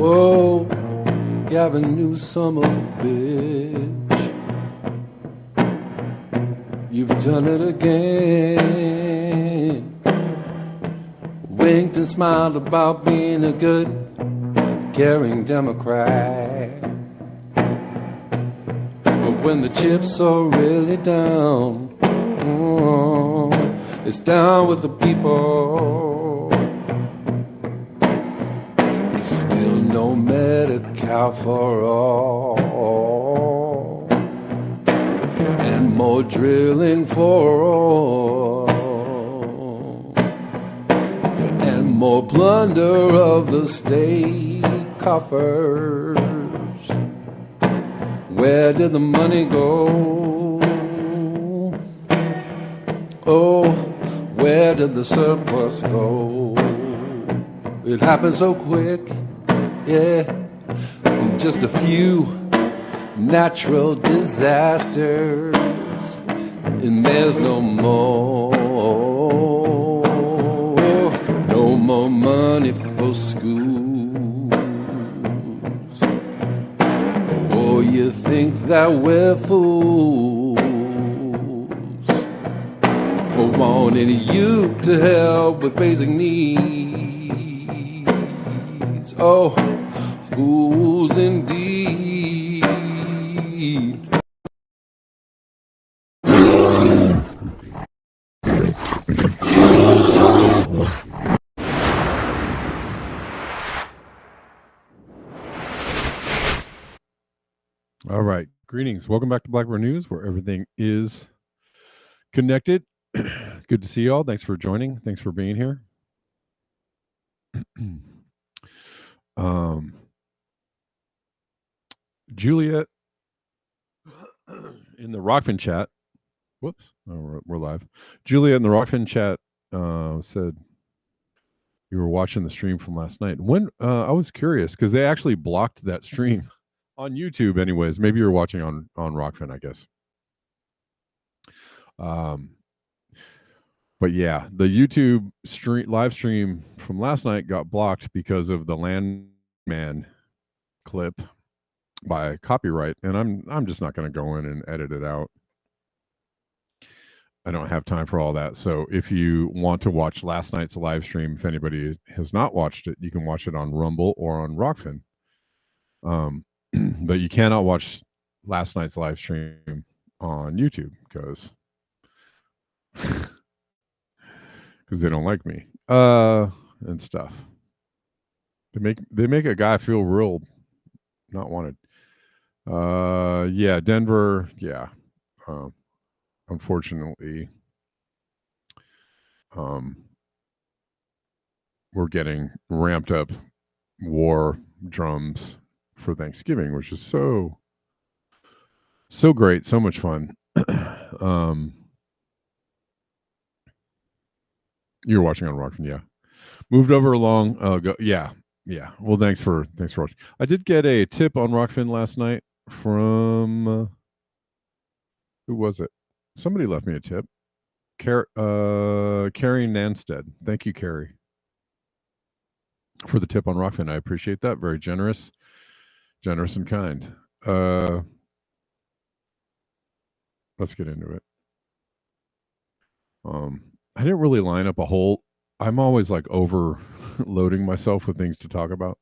Whoa, Gavin Newsom, a bitch. You've done it again. Winked and smiled about being a good, caring Democrat. But when the chips are really down, it's down with the people. Still no Medi-Cal for all, and more drilling for all, and more plunder of the state coffers. Where did the money go? Oh, where did the surplus go? It happened so quick, yeah. Just a few natural disasters, and there's no more money for schools. Oh, you think that we're fools for wanting you to help with basic needs. Oh, fools indeed. All right. Greetings. Welcome back to Blackbird News, where everything is connected. Good to see you all. Thanks for joining. Thanks for being here. Juliet in the Rockfin chat. Whoops. Oh, we're live. Juliet in the Rockfin chat said you were watching the stream from last night. When I was curious because they actually blocked that stream on YouTube anyways. Maybe you're watching on Rockfin, I guess. But yeah, the YouTube live stream from last night got blocked because of the Landman clip by copyright, and I'm just not going to go in and edit it out. I don't have time for all that. So if you want to watch last night's live stream, if anybody has not watched it, you can watch it on Rumble or on Rockfin. But you cannot watch last night's live stream on YouTube because they don't like me and stuff. They make a guy feel real not wanted. Yeah, Denver. Yeah, unfortunately, we're getting ramped up war drums for Thanksgiving, which is so great, so much fun. You're watching on Rockfin, yeah. Moved over along. Yeah. Well, thanks for watching. I did get a tip on Rockfin last night from who was it? Somebody left me a tip. Carrie Nanstead. Thank you, Carrie, for the tip on Rockfin. I appreciate that. Very generous and kind. Let's get into it. I didn't really line up a whole. I'm always like overloading myself with things to talk about,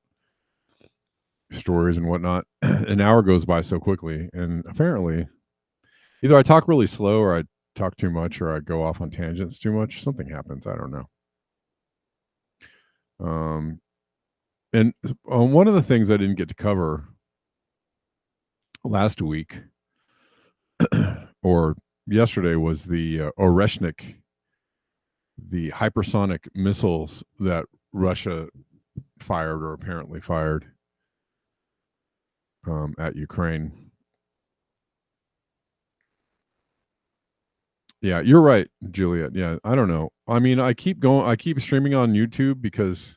stories and whatnot. An hour goes by so quickly, and apparently, either I talk really slow, or I talk too much, or I go off on tangents too much. Something happens. I don't know. And one of the things I didn't get to cover last week or yesterday was the Oreshnik, the hypersonic missiles that Russia fired, or apparently fired, at Ukraine. Yeah, you're right, Juliet. Yeah, I don't know. I mean, I keep streaming on YouTube because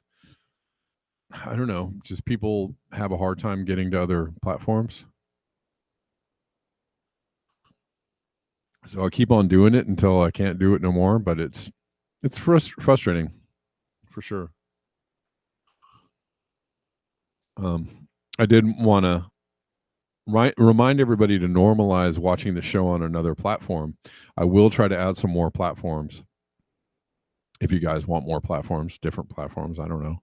I don't know, just people have a hard time getting to other platforms. So I keep on doing it until I can't do it no more, but it's frustrating for sure. I did want to remind everybody to normalize watching the show on another platform. I will try to add some more platforms. If you guys want more platforms, different platforms, I don't know.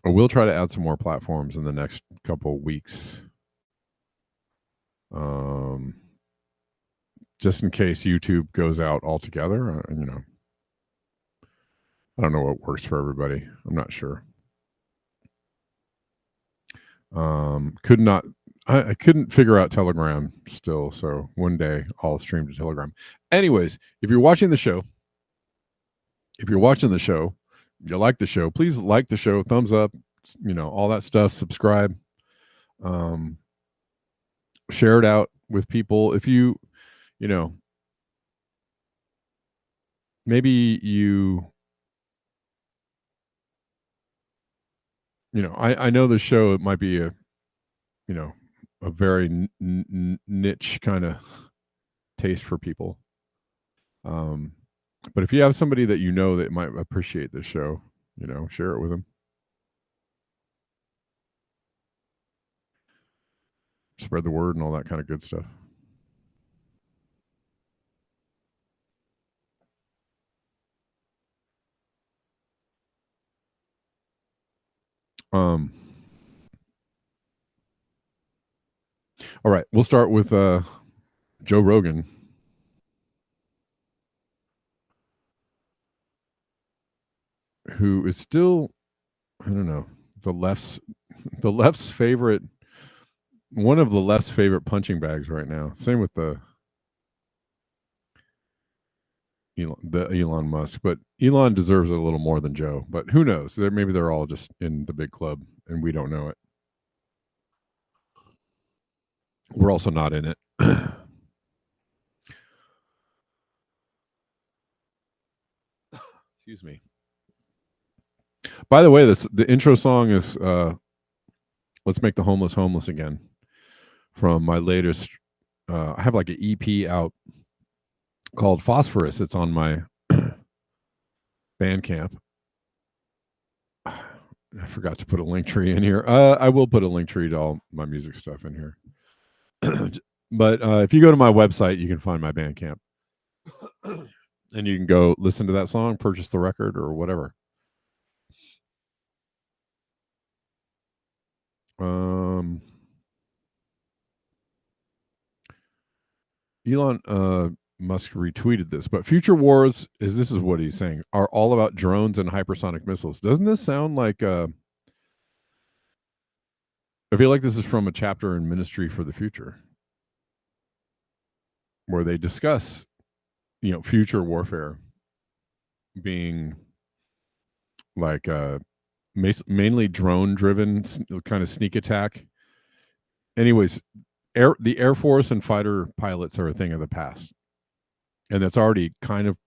I will try to add some more platforms in the next couple of weeks. Just in case YouTube goes out altogether, I don't know what works for everybody. I'm not sure. I couldn't figure out Telegram still, so one day I'll stream to Telegram. Anyways, if you're watching the show, you like the show, please like the show, thumbs up, all that stuff, subscribe, share it out with people. If maybe I know the show, it might be a very niche kind of taste for people. But if you have somebody that that might appreciate this show, share it with them. Spread the word and all that kind of good stuff. All right, we'll start with Joe Rogan. Who is still, I don't know, the left's favorite, one of the left's favorite punching bags right now. Same with the Elon Musk, but Elon deserves it a little more than Joe. But who knows? Maybe they're all just in the big club and we don't know it. We're also not in it. Excuse me. By the way, the intro song is Let's Make the Homeless Homeless Again from my latest. I have like an EP out called Phosphorus. It's on my Bandcamp. I forgot to put a link tree in here. I will put a link tree to all my music stuff in here. But if you go to my website, you can find my Bandcamp. And you can go listen to that song, purchase the record or whatever. Elon Musk retweeted this, but future wars this is what he's saying, are all about drones and hypersonic missiles. Doesn't this sound like I feel like this is from a chapter in Ministry for the Future where they discuss future warfare being like mainly drone driven kind of sneak attack. Anyways, the Air Force and fighter pilots are a thing of the past, and that's already kind of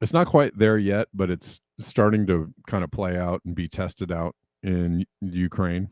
it's not quite there yet, but it's starting to kind of play out and be tested out in Ukraine.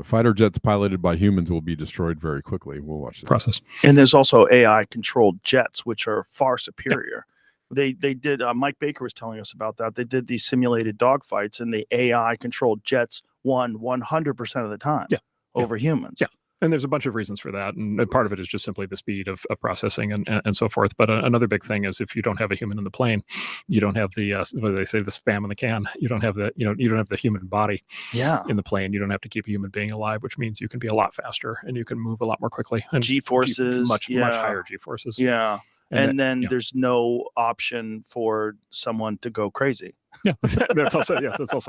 Fighter jets piloted by humans will be destroyed very quickly. We'll watch this process. And there's also AI controlled jets, which are far superior. Yeah. They did, Mike Baker was telling us about that. They did these simulated dogfights, and the AI controlled jets won 100% of the time over humans. Yeah. And there's a bunch of reasons for that. And part of it is just simply the speed of processing and so forth. But another big thing is if you don't have a human in the plane, you don't have the, what do they say, the spam in the can. You don't have the, you don't have the human body in the plane. You don't have to keep a human being alive, which means you can be a lot faster and you can move a lot more quickly. And G-forces. Much higher G-forces. Yeah. And then there's no option for someone to go crazy. Yeah, that's also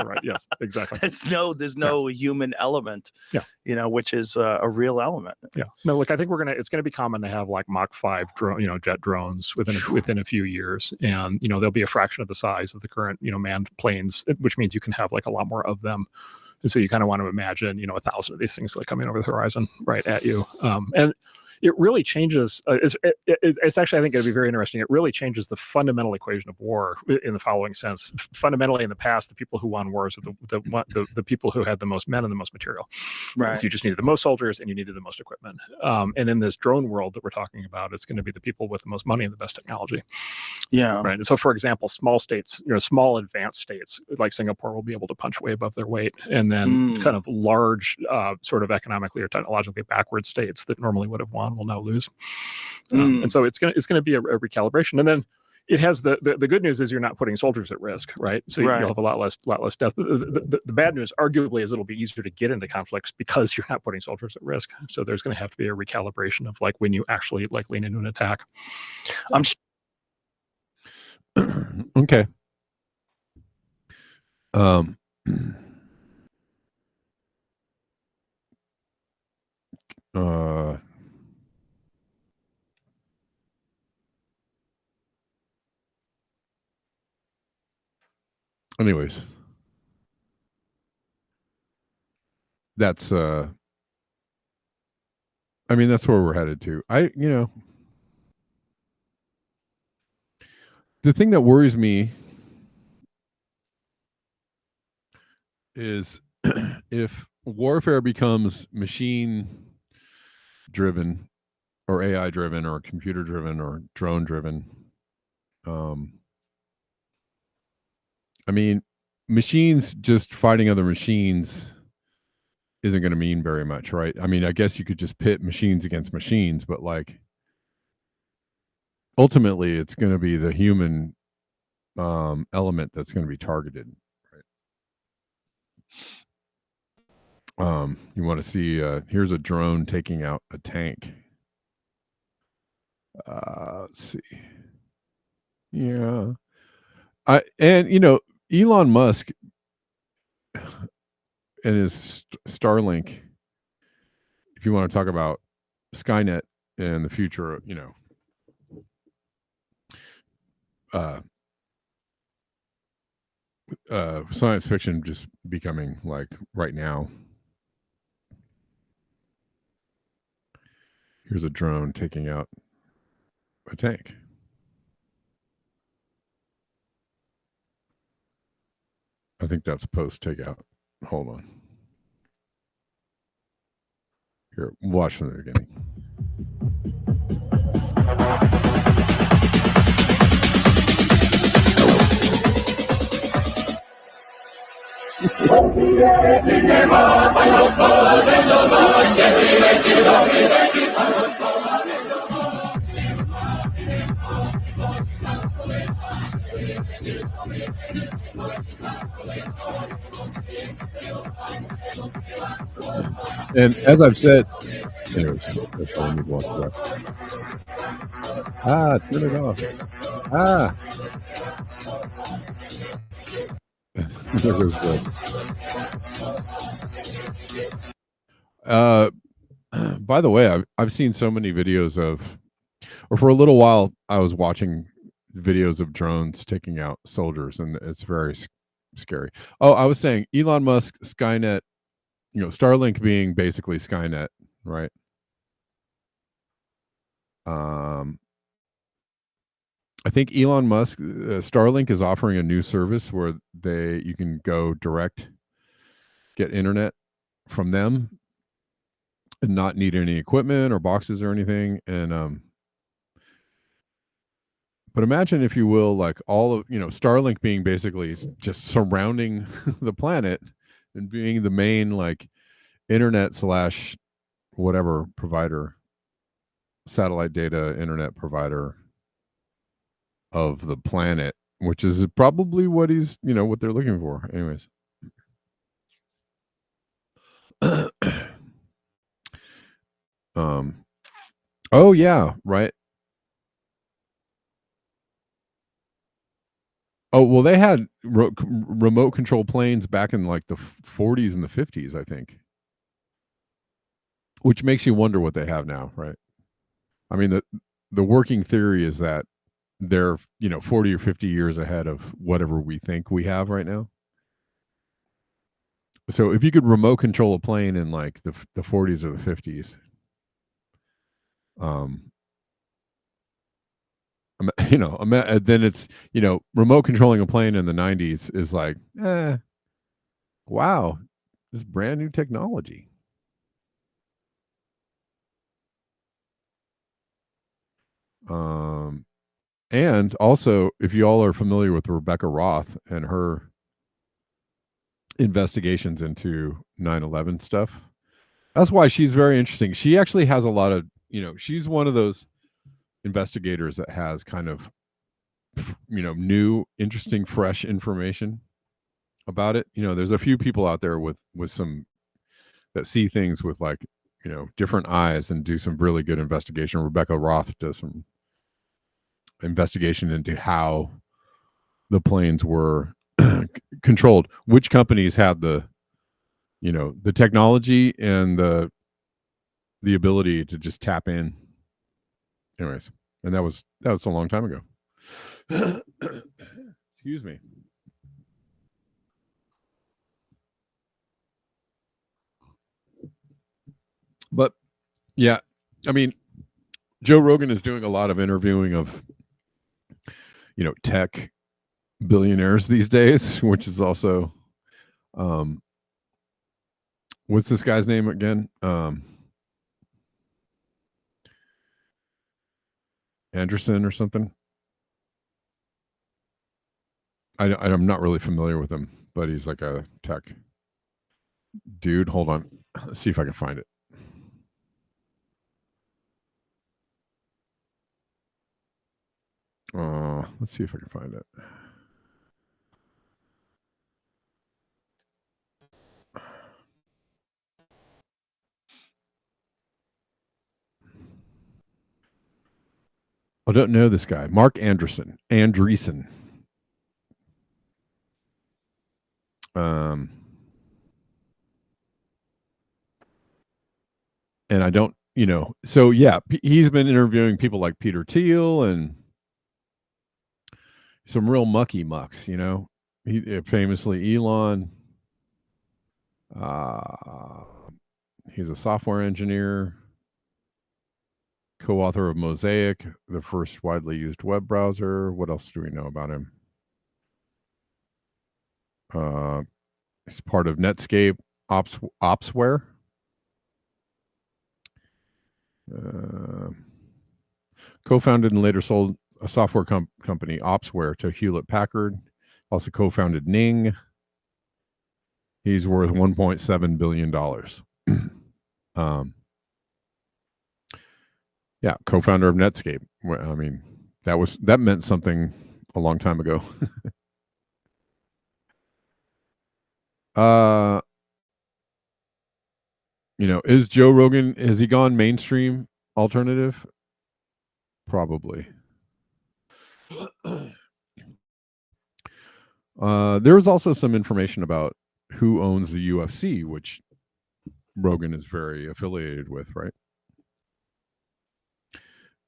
right. Yes, exactly. There's no human element. Yeah, which is a real element. Yeah. No, look, I think it's gonna be common to have like Mach 5 drone, jet drones within a few years, and they'll be a fraction of the size of the current manned planes, which means you can have like a lot more of them. And so you kind of want to imagine 1,000 of these things like coming over the horizon right at you, and it really changes. It's actually, I think it'd be very interesting. It really changes the fundamental equation of war in the following sense. Fundamentally, in the past, the people who won wars are the people who had the most men and the most material. Right. So you just needed the most soldiers and you needed the most equipment. And in this drone world that we're talking about, it's going to be the people with the most money and the best technology. Yeah. Right. And so, for example, small states, small advanced states like Singapore will be able to punch way above their weight, and then kind of large, sort of economically or technologically backward states that normally would have won will now lose. And so it's gonna be a recalibration. And then it has the good news is you're not putting soldiers at risk, right? So you'll have a lot less death. The bad news, arguably, is it'll be easier to get into conflicts because you're not putting soldiers at risk. So there's going to have to be a recalibration of like when you actually like lean into an attack. Okay. Anyways, that's I mean, that's where we're headed to. The thing that worries me is if warfare becomes machine driven or AI driven or computer driven or drone driven. I mean, machines just fighting other machines isn't going to mean very much, right? I mean, I guess you could just pit machines against machines, but like ultimately it's going to be the human element that's going to be targeted, right? You want to see here's a drone taking out a tank. Let's see. Yeah. Elon Musk and his Starlink, if you want to talk about Skynet and the future, science fiction just becoming like right now. Here's a drone taking out a tank. I think that's post takeout. Hold on. Here, watch from the beginning. And as I've said, anyways, that's why I need to watch that. Turn it off. There goes the. By the way, I've seen so many videos of, or for a little while, I was watching videos of drones taking out soldiers, and it's very scary. Oh, I was saying Elon Musk, Skynet, Starlink being basically Skynet, right? I think Elon Musk, Starlink is offering a new service where you can go direct, get internet from them, and not need any equipment or boxes or anything. And but imagine, if you will, like all of Starlink being basically just surrounding the planet and being the main like internet / whatever provider, satellite data internet provider of the planet, which is probably what what they're looking for. Anyways. Oh yeah, right. Oh, well, they had remote control planes back in like the 40s and the 50s, I think. Which makes you wonder what they have now, right? I mean, the working theory is that they're 40 or 50 years ahead of whatever we think we have right now. So if you could remote control a plane in like the 40s or the 50s, then it's, remote controlling a plane in the 90s is like, wow, this brand new technology. And also, if you all are familiar with Rebecca Roth and her investigations into 9/11 stuff, that's why she's very interesting. She actually has a lot of, she's one of those investigators that has kind of, new, interesting, fresh information about it. There's a few people out there with some that see things with like, different eyes and do some really good investigation. Rebecca Roth does some investigation into how the planes were controlled, which companies had the technology and the ability to just tap in. Anyways, and that was a long time ago. Excuse me. But yeah, I mean, Joe Rogan is doing a lot of interviewing of tech billionaires these days, which is also what's this guy's name again? Anderson or something. I'm not really familiar with him, but he's like a tech dude. Hold on. Let's see if I can find it. Let's see if I can find it. I don't know this guy. Mark Andreessen. And I don't, so yeah, he's been interviewing people like Peter Thiel and some real mucky mucks, he famously Elon. He's a software engineer, co-author of Mosaic, the first widely used web browser. What else do we know about him? He's part of Netscape Opsware. Co-founded and later sold a software company, Opsware, to Hewlett Packard. Also co-founded Ning. He's worth $1.7 billion. Yeah, co-founder of Netscape. I mean, that meant something a long time ago. Is Joe Rogan, has he gone mainstream alternative? Probably. There was also some information about who owns the UFC, which Rogan is very affiliated with, right?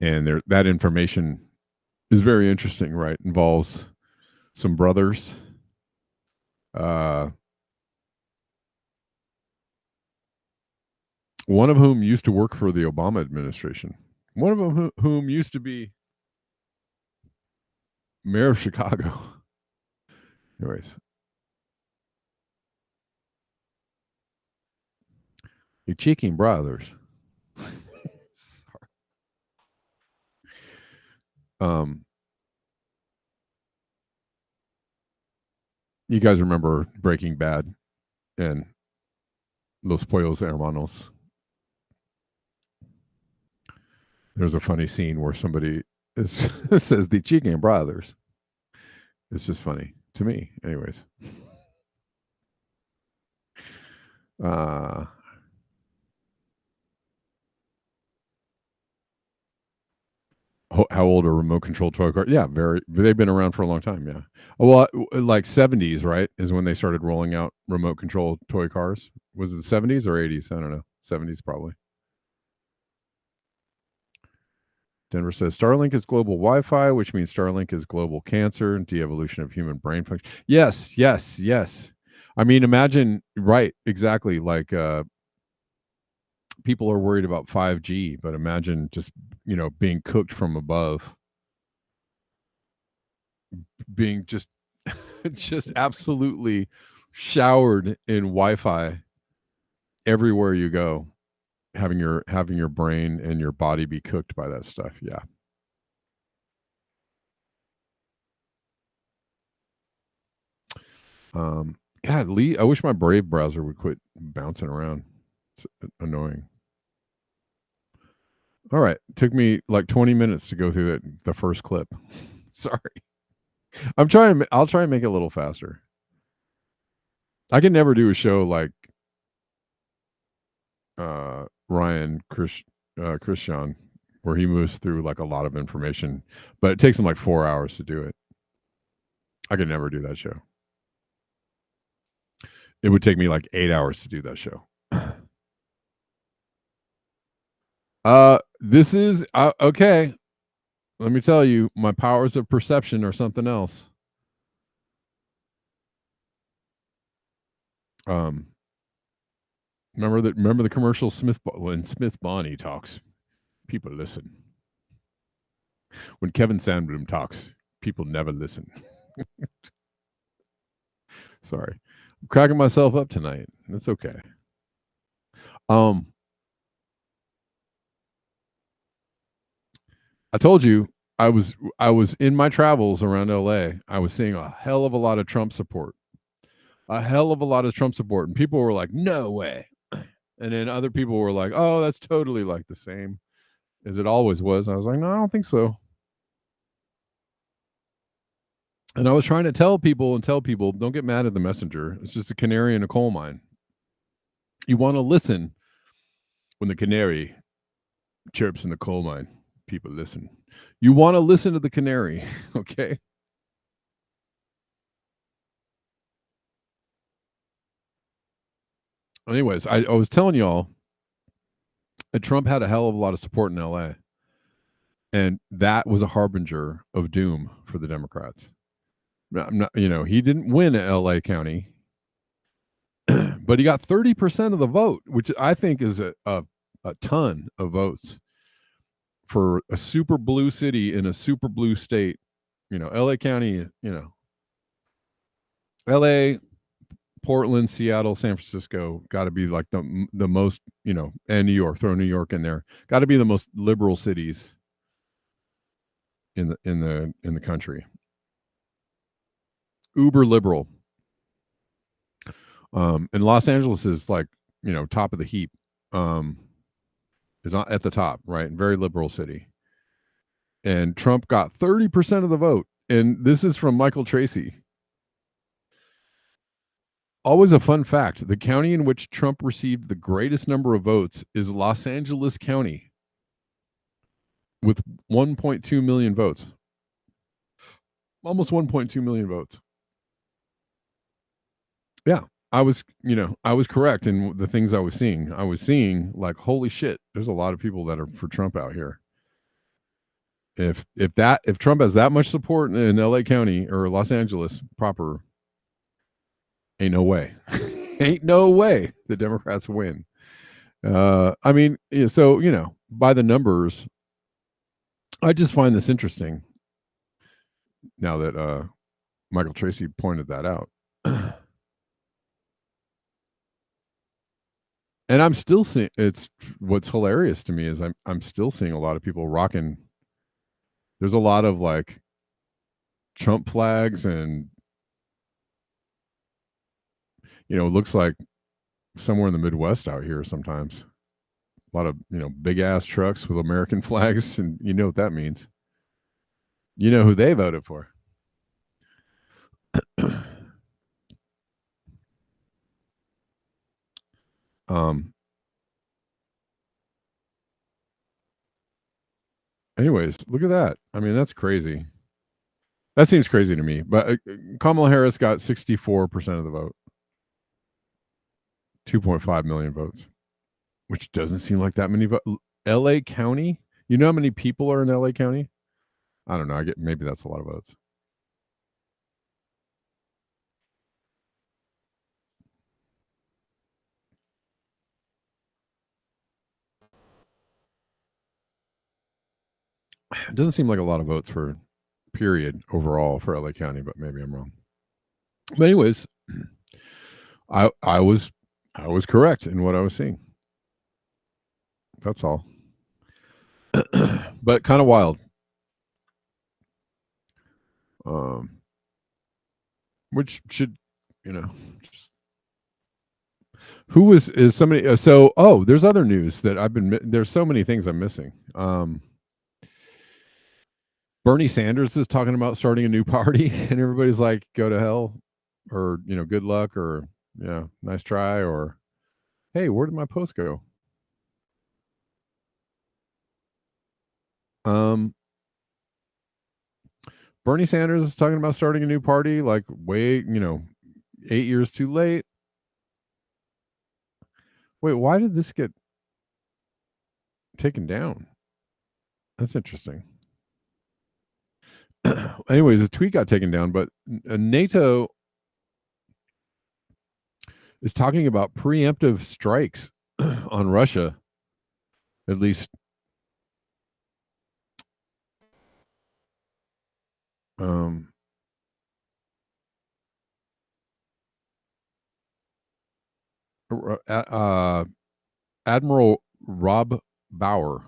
And that information is very interesting, right? Involves some brothers. One of whom used to work for the Obama administration. One of them whom used to be mayor of Chicago. Anyways. The cheeky brothers. Sorry. You guys remember Breaking Bad and Los Pollos Hermanos? There's a funny scene where somebody says the Chicken Brothers. It's just funny to me. Anyways. How old are remote control toy cars? Yeah, they've been around for a long time. Yeah. Well, like 70s, right, is when they started rolling out remote control toy cars. Was it the 70s or 80s? I don't know. 70s probably. Denver says Starlink is global Wi-Fi, which means Starlink is global cancer and de-evolution of human brain function. Yes. I mean, imagine, right, exactly, like people are worried about 5G, but imagine just, being cooked from above, being just just absolutely showered in Wi-Fi everywhere you go, having your brain and your body be cooked by that stuff. Yeah. God, Lee, I wish my Brave browser would quit bouncing around. It's annoying. All right. Took me like 20 minutes to go through the first clip. Sorry. I'll try and make it a little faster. I can never do a show like Ryan Christian, where he moves through like a lot of information, but it takes him like 4 hours to do it. I could never do that show. It would take me like 8 hours to do that show. This is okay. Let me tell you, my powers of perception are something else. Remember the commercial when Smith Bonnie talks, people listen. When Kevin Sandbloom talks, people never listen. Sorry. I'm cracking myself up tonight. That's okay. I told you I was in my travels around LA. I was seeing a hell of a lot of Trump support. And people were like, "No way." And then other people were like, "Oh, that's totally like the same as it always was." And I was like, "No, I don't think so." And I was trying to tell people, don't get mad at the messenger. It's just a canary in a coal mine. You want to listen when the canary chirps in the coal mine. People listen. You want to listen to the canary, okay? Anyways, I was telling y'all that Trump had a hell of a lot of support in LA. And that was a harbinger of doom for the Democrats. He didn't win LA County, but he got 30% of the vote, which I think is a ton of votes for a super blue city in a super blue state. LA County, LA, Portland, Seattle, San Francisco got to be like the most, and New York, throw New York in there, got to be the most liberal cities in the country. Uber liberal. And Los Angeles is like, top of the heap. Is at the top, right? Very liberal city. And Trump got 30% of the vote. And this is from Michael Tracy. Always a fun fact. The county in which Trump received the greatest number of votes is Los Angeles County with 1.2 million votes. Almost 1.2 million votes. Yeah. I was correct in the things I was seeing. I was seeing like, holy shit, there's a lot of people that are for Trump out here. If Trump has that much support in LA County or Los Angeles proper, ain't no way. Ain't no way the Democrats win. So, by the numbers, I just find this interesting now that Michael Tracy pointed that out. And I'm still seeing, what's hilarious to me is I'm still seeing a lot of people rocking. There's a lot of like Trump flags and, it looks like somewhere in the Midwest out here sometimes. A lot of, big ass trucks with American flags. And you know what that means. You know who they voted for. Anyways, look at that. I mean, that's crazy. That seems crazy to me. But Kamala Harris got 64% of the vote. 2.5 million votes, which doesn't seem like that many votes. LA County? You know how many people are in LA County? I don't know. Maybe that's a lot of votes. It doesn't seem like a lot of votes for period overall for LA County, but maybe I'm wrong. But anyways, I was correct in what I was seeing. That's all. But kind of wild. Which should, just, who is somebody? So, there's other news that there's so many things I'm missing. Bernie Sanders is talking about starting a new party, and everybody's like, "Go to hell," or "Good luck," or "Nice try," or "Hey, where did my post go?" Bernie Sanders is talking about starting a new party, like 8 years too late. Wait, why did this get taken down? That's interesting. Anyways, the tweet got taken down, but NATO is talking about preemptive strikes on Russia, at least. Admiral Rob Bauer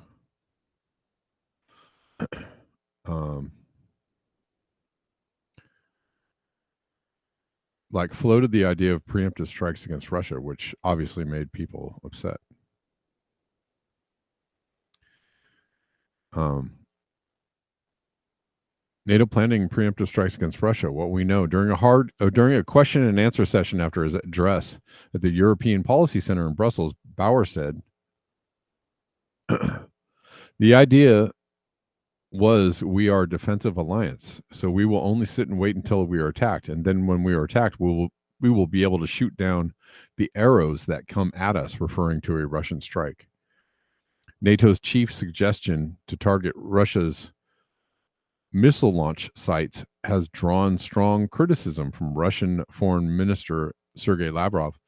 floated the idea of preemptive strikes against Russia, which obviously made people upset. NATO planning preemptive strikes against Russia. What we know during a question and answer session after his address at the European Policy Center in Brussels, Bauer said, "The idea was we are a defensive alliance, so we will only sit and wait until we are attacked, and then when we are attacked, we will be able to shoot down the arrows that come at us," referring to a Russian strike. NATO's chief suggestion to target Russia's missile launch sites has drawn strong criticism from Russian Foreign Minister Sergei Lavrov.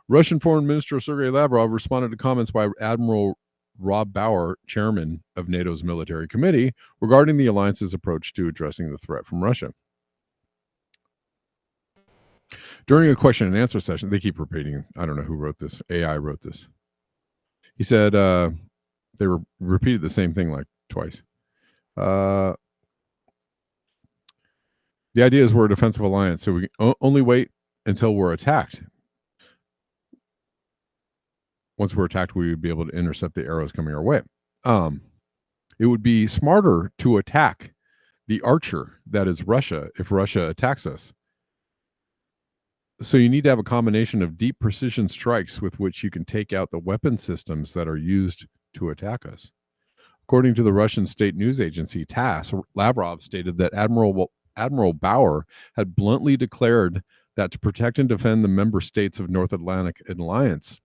Russian Foreign Minister Sergei Lavrov responded to comments by Admiral Rob Bauer, chairman of NATO's military committee, regarding the alliance's approach to addressing the threat from Russia. During a question and answer session, they keep repeating, I don't know who wrote this, AI wrote this. He said they repeated the same thing like twice. The idea is we're a defensive alliance, so we only wait until we're attacked. Once we're attacked, we would be able to intercept the arrows coming our way. It would be smarter to attack the archer, that is Russia, if Russia attacks us. So you need to have a combination of deep precision strikes with which you can take out the weapon systems that are used to attack us. According to the Russian state news agency TASS, Lavrov stated that Admiral Bauer had bluntly declared that to protect and defend the member states of North Atlantic Alliance,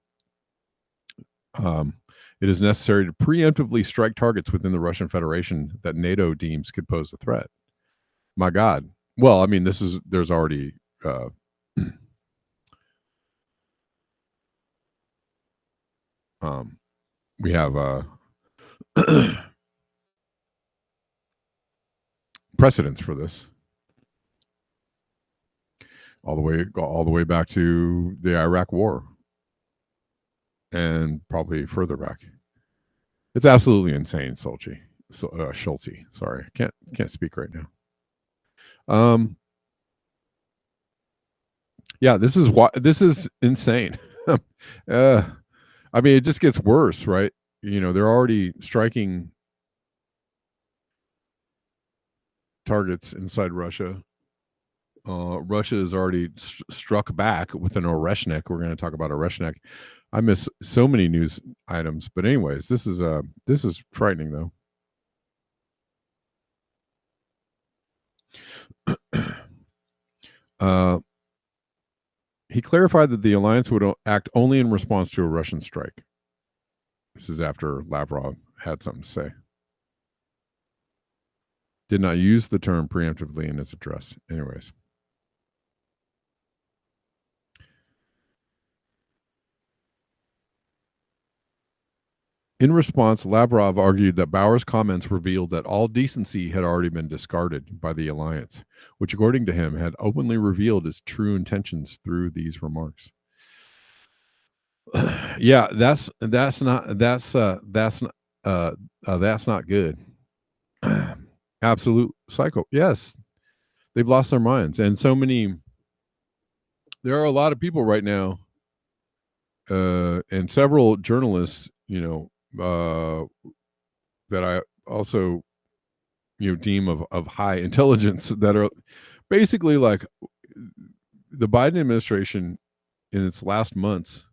it is necessary to preemptively strike targets within the Russian Federation that NATO deems could pose a threat. My God. Well, I mean, there's already we have precedents for this. All the way back to the Iraq War. And probably further back. It's absolutely insane, Schulte. Sorry, can't speak right now. Yeah, this is insane. I mean, it just gets worse, right? They're already striking targets inside Russia. Russia has already struck back with an Oreshnik. We're going to talk about Oreshnik. I miss so many news items, but anyways, this is frightening though. He clarified that the alliance would act only in response to a Russian strike. This is after Lavrov had something to say. Did not use the term preemptively in his address. Anyways. In response, Lavrov argued that Bauer's comments revealed that all decency had already been discarded by the alliance, which, according to him, had openly revealed its true intentions through these remarks. Yeah, that's not good. Absolute psycho. Yes, they've lost their minds, and there are a lot of people right now, and several journalists, that I also, deem of high intelligence, that are basically like the Biden administration in its last months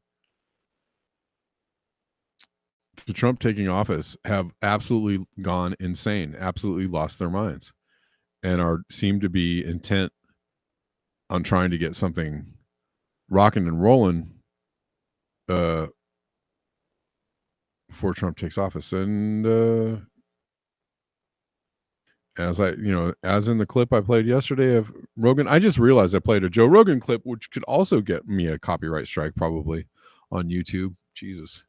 to Trump taking office have absolutely gone insane, absolutely lost their minds, and seem to be intent on trying to get something rocking and rolling before Trump takes office. And as in the clip I played yesterday of Rogan, I just realized I played a Joe Rogan clip, which could also get me a copyright strike probably on YouTube. Jesus.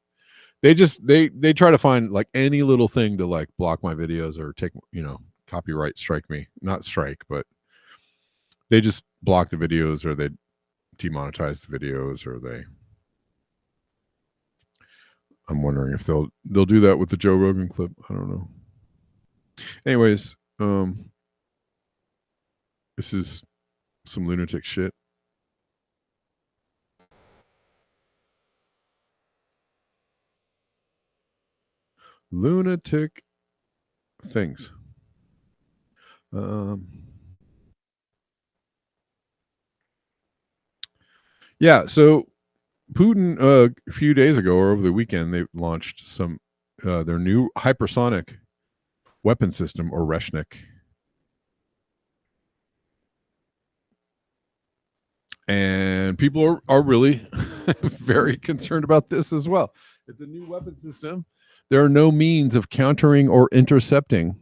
They try to find like any little thing to like block my videos or take, copyright strike me. Not strike, but they just block the videos, or they demonetize the videos, or I'm wondering if they'll do that with the Joe Rogan clip. I don't know. Anyways, this is some lunatic shit. Lunatic things. Yeah, so Putin, a few days ago or over the weekend, they launched some their new hypersonic weapon system, Oreshnik. And people are really very concerned about this as well. It's a new weapon system. There are no means of countering or intercepting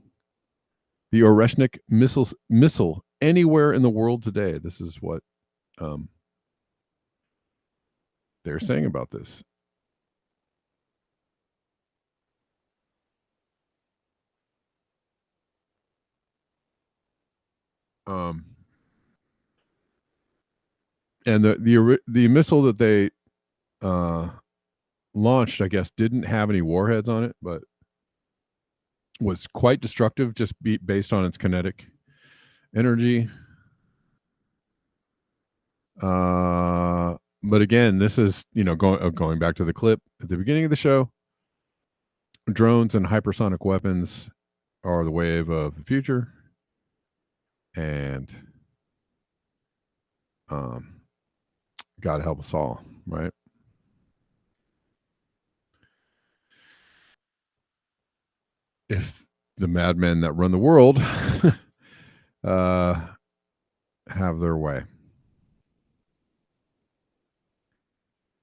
the Oreshnik missile anywhere in the world today. This is what they're saying about this. And the missile that they launched, I guess, didn't have any warheads on it, but was quite destructive just based on its kinetic energy. But again, this is, going back to the clip at the beginning of the show. Drones and hypersonic weapons are the wave of the future. And God help us all, right? If the madmen that run the world have their way.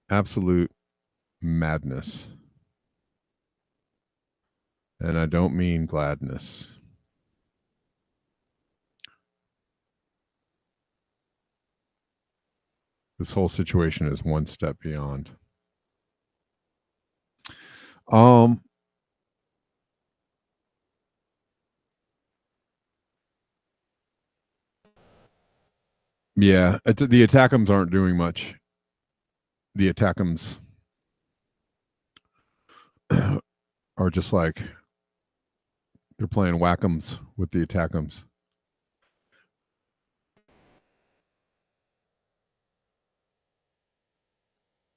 Absolute madness. And I don't mean gladness. This whole situation is one step beyond. Yeah, the attackums aren't doing much. The attackums are just like they're playing whack'ems with the attackums.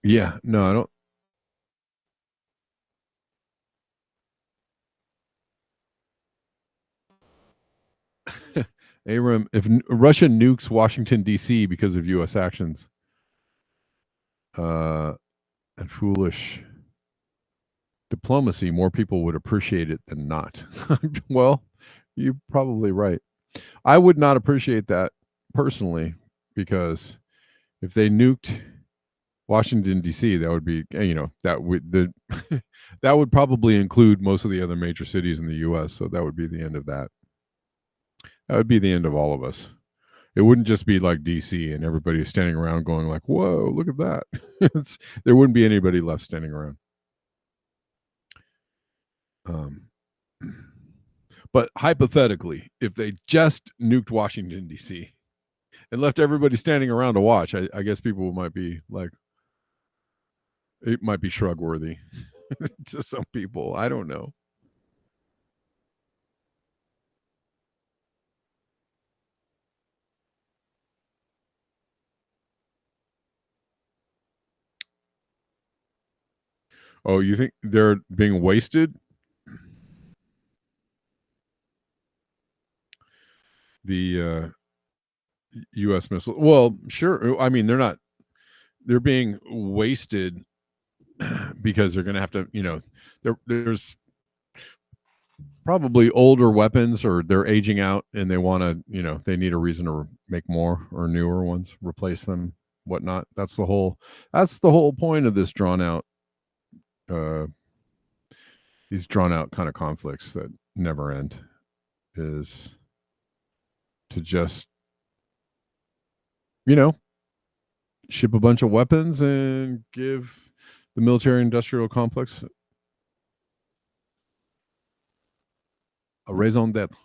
Yeah, no, I don't. Aram, if Russia nukes Washington, D.C. because of U.S. actions and foolish diplomacy, more people would appreciate it than not. Well, you're probably right. I would not appreciate that personally, because if they nuked Washington, D.C., that would be, that would probably include most of the other major cities in the U.S., so that would be the end of that. That would be the end of all of us. It wouldn't just be like DC and everybody standing around going like, whoa, look at that. There wouldn't be anybody left standing around. But hypothetically, if they just nuked Washington, D.C. and left everybody standing around to watch, I guess people might be like, it might be shrug worthy to some people. I don't know. Oh, you think they're being wasted? The U.S. missile. Well, sure. I mean, they're being wasted because they're going to have to, there's probably older weapons, or they're aging out and they want to, they need a reason to make more or newer ones, replace them, whatnot. That's the whole point of this these drawn out kind of conflicts that never end, is to just, ship a bunch of weapons and give the military industrial complex a raison d'etre.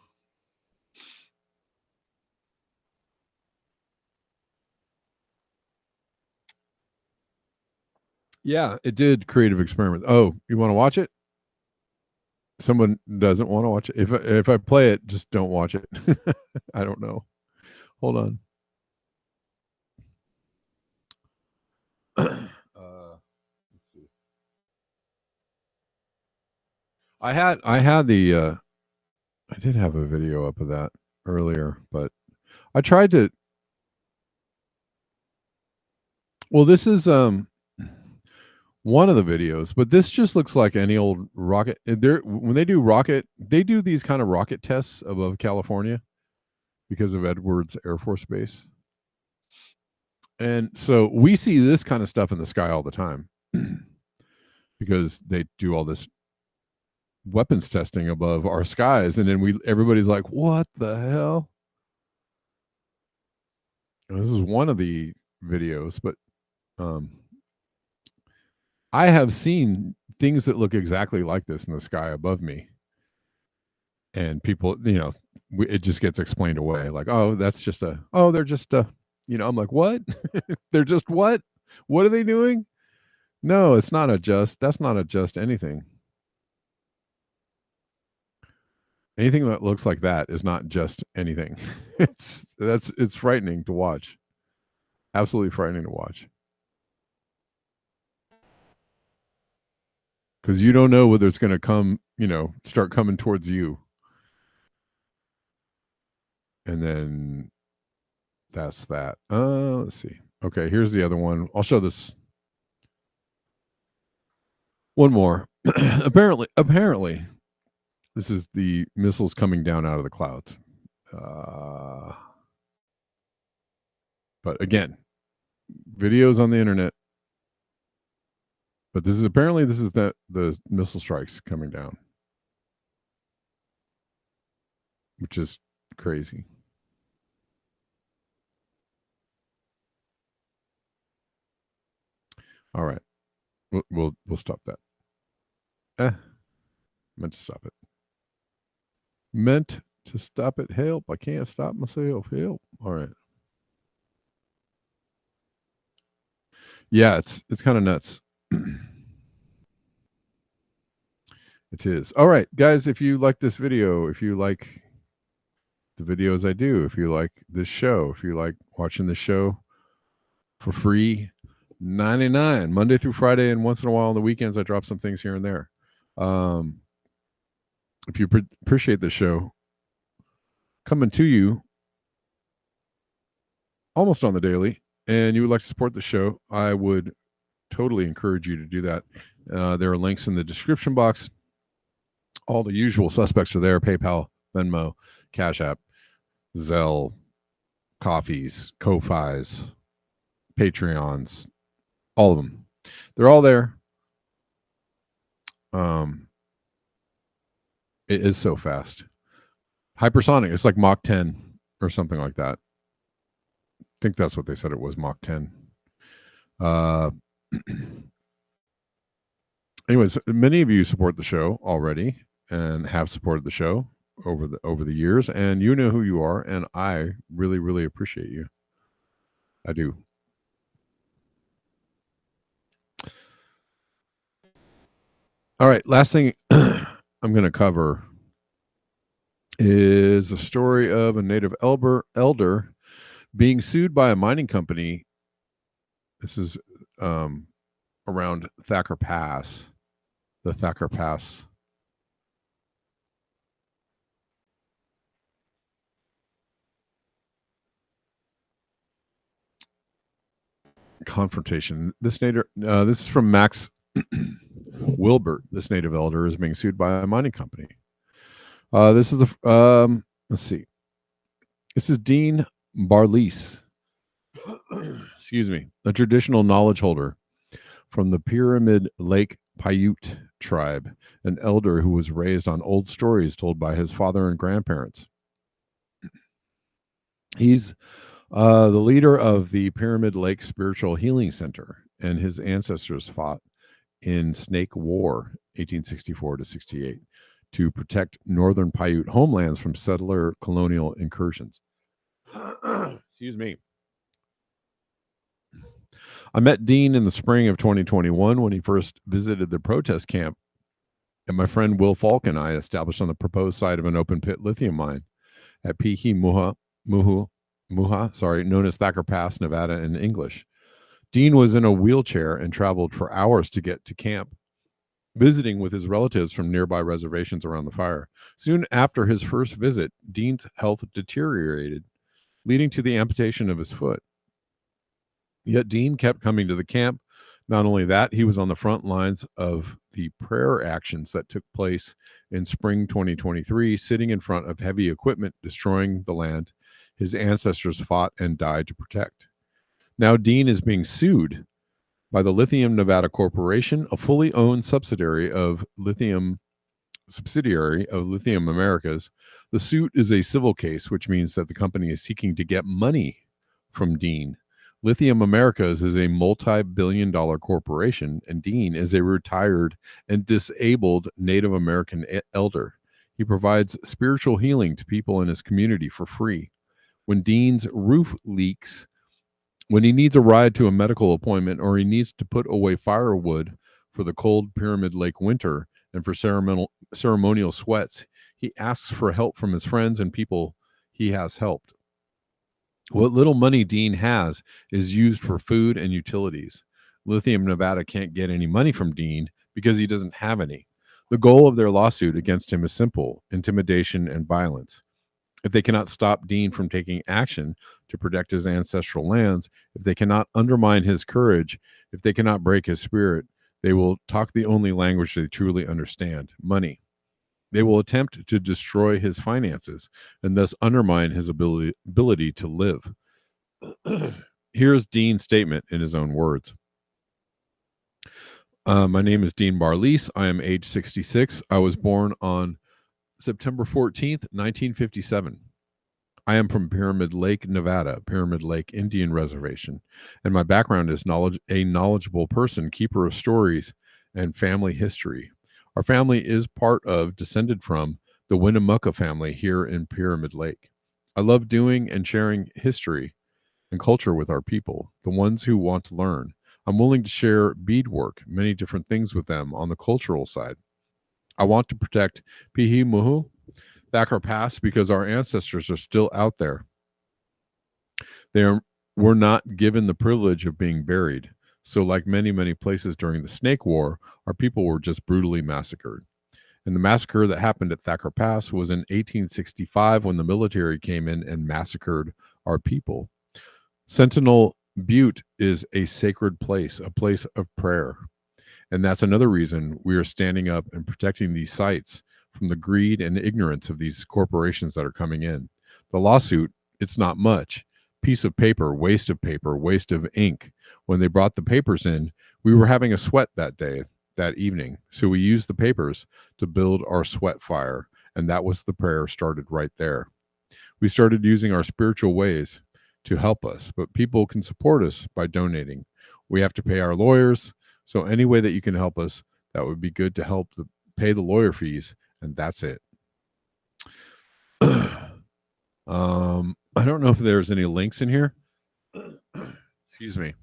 Yeah, it did creative experiment. Oh, you want to watch it? Someone doesn't want to watch it. If I play it, just don't watch it. I don't know. Hold on. Let's see. I did have a video up of that earlier, but I tried to. Well, this is one of the videos, but this just looks like any old rocket. When they do these kind of rocket tests above California because of Edwards Air Force Base. And so we see this kind of stuff in the sky all the time because they do all this weapons testing above our skies. And then everybody's like, what the hell? And this is one of the videos, but I have seen things that look exactly like this in the sky above me. And people, it just gets explained away. Like, oh, they're just I'm like, what? They're just what? What are they doing? No, that's not a just anything. Anything that looks like that is not just anything. It's frightening to watch. Absolutely frightening to watch. Because you don't know whether it's going to come, start coming towards you. And then that's that. Let's see. Okay, here's the other one. I'll show this. One more. Apparently, this is the missiles coming down out of the clouds. But again, videos on the internet. But this is the missile strikes coming down, which is crazy. All right, we'll stop that. Meant to stop it. Meant to stop it. Help! I can't stop myself. Help! All right. Yeah, it's kind of nuts. It is. All right, guys, if you like this video, if you like the videos I do, if you like this show, if you like watching the show for free, $99 Monday through Friday, and once in a while on the weekends I drop some things here and there. If you appreciate the show coming to you almost on the daily, and you would like to support the show, I would totally encourage you to do that. There are links in the description box. All the usual suspects are there: PayPal, Venmo, CashApp, Zelle, Coffees, Ko-Fis, Patreons, all of them. They're all there. It is so fast. Hypersonic, it's like Mach 10 or something like that. I think that's what they said it was, Mach 10. Anyways, many of you support the show already, and have supported the show over the years, and you know who you are, and I really, really appreciate you. I do. All right, last thing I'm going to cover is the story of a native elder being sued by a mining company. This is around Thacker Pass, the Thacker Pass confrontation. This is from Max Wilbert. This native elder is being sued by a mining company. This is the let's see. This is Dean Barleese. Excuse me, a traditional knowledge holder from the Pyramid Lake Paiute tribe, an elder who was raised on old stories told by his father and grandparents. He's the leader of the Pyramid Lake Spiritual Healing Center, and his ancestors fought in Snake War, 1864 to 68, to protect northern Paiute homelands from settler colonial incursions. Excuse me. I met Dean in the spring of 2021 when he first visited the protest camp, and my friend Will Falk and I established on the proposed site of an open pit lithium mine at Pihi Muha, known as Thacker Pass, Nevada in English. Dean was in a wheelchair and traveled for hours to get to camp, visiting with his relatives from nearby reservations around the fire. Soon after his first visit, Dean's health deteriorated, leading to the amputation of his foot. Yet Dean kept coming to the camp. Not only that, he was on the front lines of the prayer actions that took place in spring 2023, sitting in front of heavy equipment, destroying the land his ancestors fought and died to protect. Now Dean is being sued by the Lithium Nevada Corporation, a fully owned subsidiary of Lithium Americas. The suit is a civil case, which means that the company is seeking to get money from Dean. Lithium Americas is a multi-billion-dollar corporation, and Dean is a retired and disabled Native American elder. He provides spiritual healing to people in his community for free. When Dean's roof leaks, when he needs a ride to a medical appointment, or he needs to put away firewood for the cold Pyramid Lake winter and for ceremonial sweats, he asks for help from his friends and people he has helped. What little money Dean has is used for food and utilities. Lithium Nevada can't get any money from Dean because he doesn't have any. The goal of their lawsuit against him is simple: intimidation and violence. If they cannot stop Dean from taking action to protect his ancestral lands, if they cannot undermine his courage, if they cannot break his spirit, they will talk the only language they truly understand: money. They will attempt to destroy his finances and thus undermine his ability to live. Here's Dean's statement in his own words. My name is Dean Barleese. I am age 66. I was born on September 14th, 1957. I am from Pyramid Lake, Nevada, Pyramid Lake Indian Reservation, and my background is a knowledgeable person, keeper of stories and family history. Our family is descended from the Winnemucca family here in Pyramid Lake. I love doing and sharing history and culture with our people, the ones who want to learn. I'm willing to share beadwork, many different things with them on the cultural side. I want to protect Pihi Muhu, Thacker Pass, because our ancestors are still out there. Were not given the privilege of being buried. So like many, many places during the Snake War, our people were just brutally massacred. And the massacre that happened at Thacker Pass was in 1865 when the military came in and massacred our people. Sentinel Butte is a sacred place, a place of prayer. And that's another reason we are standing up and protecting these sites from the greed and ignorance of these corporations that are coming in. The lawsuit, it's not much. Piece of paper, waste of ink. When they brought the papers in, we were having a sweat that evening. So we used the papers to build our sweat fire. And that was the prayer started right there. We started using our spiritual ways to help us, but people can support us by donating. We have to pay our lawyers. So any way that you can help us, that would be good to help pay the lawyer fees And that's it. I don't know if there's any links in here. Excuse me.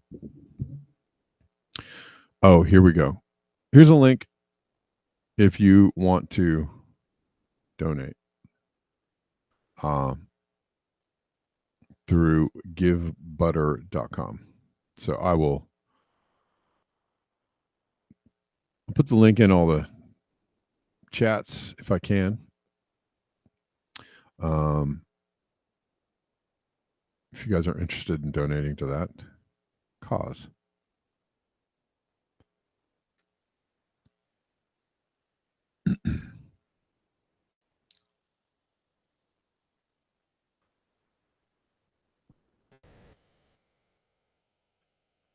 Oh, here we go. Here's a link if you want to donate through givebutter.com. So I'll put the link in all the chats if I can. If you guys are interested in donating to that cause.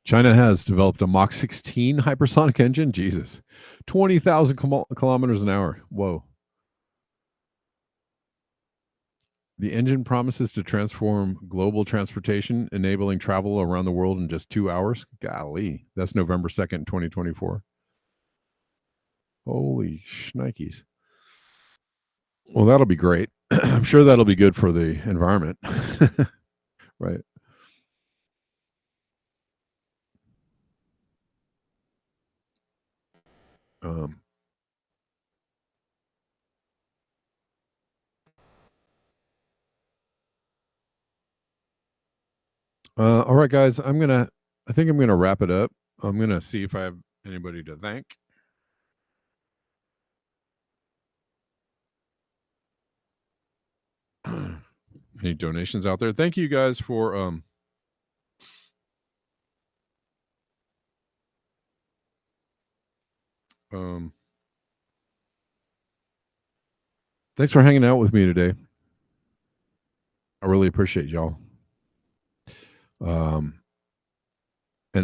China has developed a Mach 16 hypersonic engine. Jesus. 20,000 kilometers an hour. Whoa. The engine promises to transform global transportation, enabling travel around the world in just 2 hours. Golly. That's November 2nd, 2024. Holy shnikes. Well, that'll be great. I'm sure that'll be good for the environment. Right. All right, guys, I think I'm gonna wrap it up. I'm gonna see if I have anybody to thank. Any donations out there? Thank you guys for thanks for hanging out with me today. I really appreciate y'all. And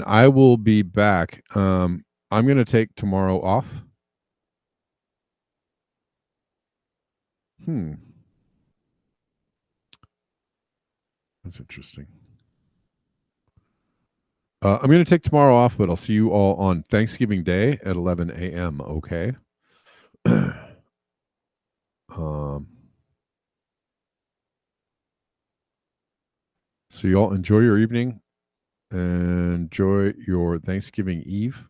I will be back. I'm going to take tomorrow off. That's interesting. I'm going to take tomorrow off, but I'll see you all on Thanksgiving Day at 11 a.m. Okay. So you all enjoy your evening and enjoy your Thanksgiving Eve.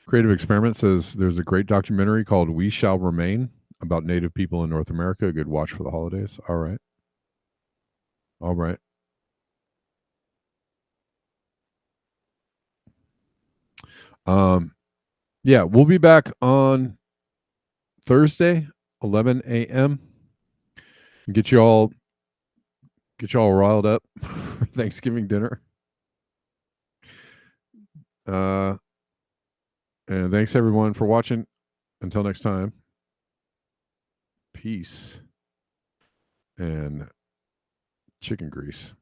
Creative Experiment says there's a great documentary called We Shall Remain about Native people in North America. A good watch for the holidays. All right. All right. Yeah, we'll be back on Thursday, 11 a.m. Get you all riled up for Thanksgiving dinner. And thanks everyone for watching. Until next time, peace and chicken grease.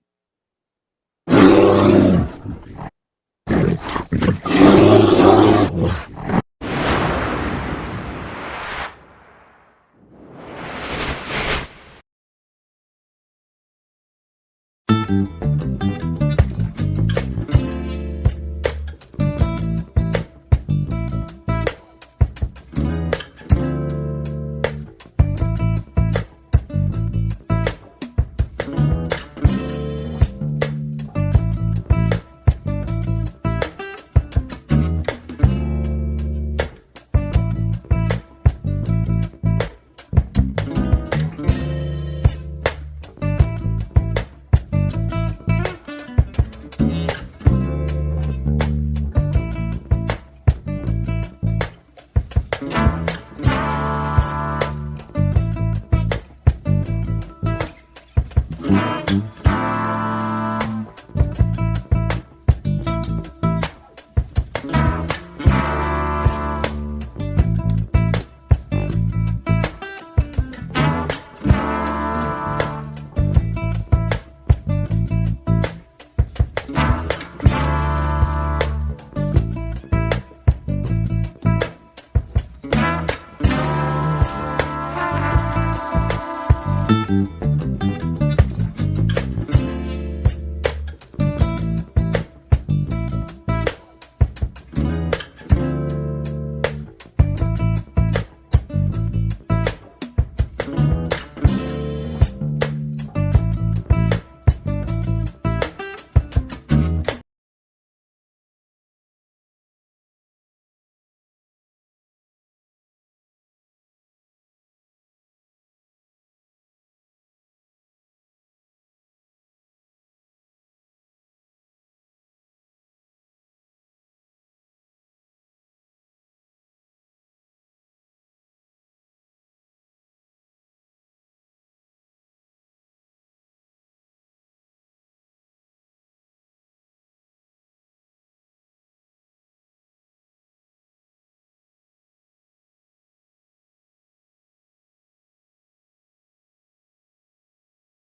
Thank you.